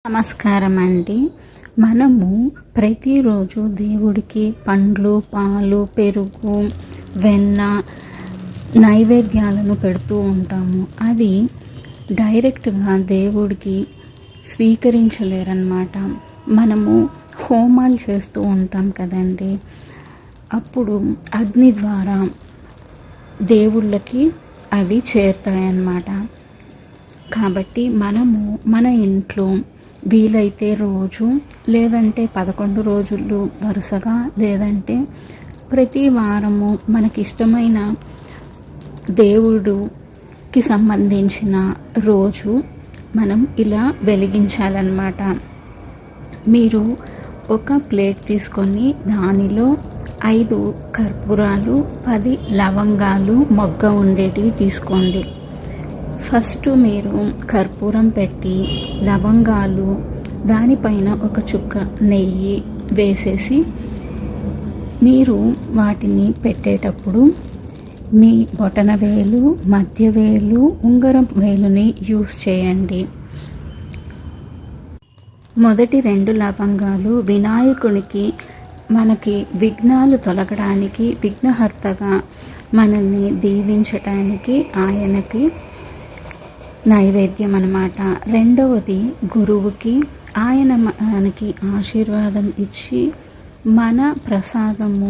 నమస్కారం అండి. మనము ప్రతిరోజు దేవుడికి పండ్లు, పాలు, పెరుగు, వెన్న నైవేద్యాలను పెడుతూ ఉంటాము. అవి డైరెక్ట్గా దేవుడికి స్వీకరించలేరన్నమాట. మనము హోమాలు చేస్తూ ఉంటాం కదండి, అప్పుడు అగ్ని ద్వారా దేవుళ్ళకి అవి చేరుతాయన్నమాట. కాబట్టి మనము మన ఇంట్లో వీలైతే రోజు, లేదంటే 11 రోజులు వరుసగా, లేదంటే ప్రతి వారము మనకిష్టమైన దేవుడికి సంబంధించిన రోజు మనం ఇలా వెలిగించాలన్నమాట. మీరు ఒక ప్లేట్ తీసుకొని దానిలో 5 కర్పూరాలు, 10 లవంగాలు మొగ్గ ఉండేటివి తీసుకోండి. ఫస్ట్ మీరు కర్పూరం పెట్టి లవంగాలు, దానిపైన ఒక చుక్క నెయ్యి వేసేసి మీరు వాటిని పెట్టేటప్పుడు మీ బొటన వేలు, మధ్య వేలు, ఉంగరం వేలుని యూస్ చేయండి. మొదటి 2 లవంగాలు వినాయకునికి, మనకి విఘ్నాలు తొలగడానికి, విఘ్నహర్తగా మనల్ని దీవించటానికి ఆయనకి నైవేద్యం అన్నమాట. రెండవది గురువుకి, ఆయన మనకి ఆశీర్వాదం ఇచ్చి మన ప్రసాదము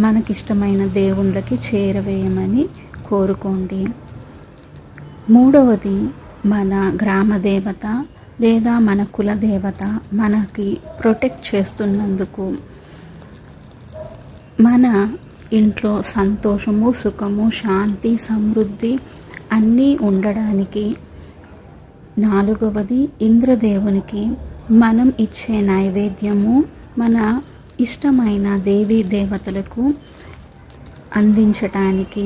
మనకిష్టమైన దేవుళ్ళకి చేరవేయమని కోరుకోండి. మూడవది మన గ్రామ దేవత లేదా మన కులదేవత మనకి ప్రొటెక్ట్ చేస్తున్నందుకు, మన ఇంట్లో సంతోషము, సుఖము, శాంతి, సమృద్ధి అన్నీ ఉండడానికి. నాలుగవది ఇంద్రదేవునికి మనం ఇచ్చే నైవేద్యము మన ఇష్టమైన దేవీ దేవతలకు అందించటానికి.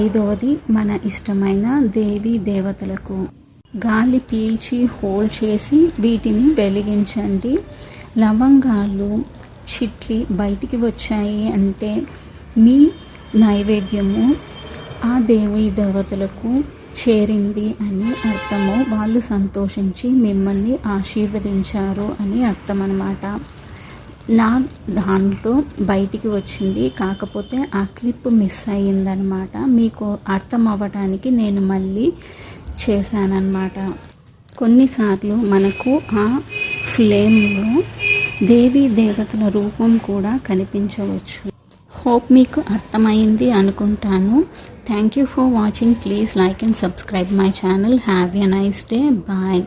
ఐదవది మన ఇష్టమైన దేవీ దేవతలకు. గాలి పీల్చి హోల్డ్ చేసి వీటిని వెలిగించండి. లవంగాలు చిట్లి బయటికి వచ్చాయి అంటే మీ నైవేద్యము ఆ దేవీ దేవతలకు చేరింది అని అర్థము. వాళ్ళు సంతోషించి మిమ్మల్ని ఆశీర్వదించారు అని అర్థం అన్నమాట. నా దాంట్లో బయటికి వచ్చింది, కాకపోతే ఆ క్లిప్ మిస్ అయ్యిందనమాట. మీకు అర్థం అవ్వడానికి నేను మళ్ళీ చేశానన్నమాట. కొన్నిసార్లు మనకు ఆ ఫ్లేమ్లో దేవీ దేవతల రూపం కూడా కనిపించవచ్చు. హోప్ మీకు అర్థమైంది అనుకుంటాను. Thank you for watching. Please like and subscribe my channel. Have a nice day. Bye.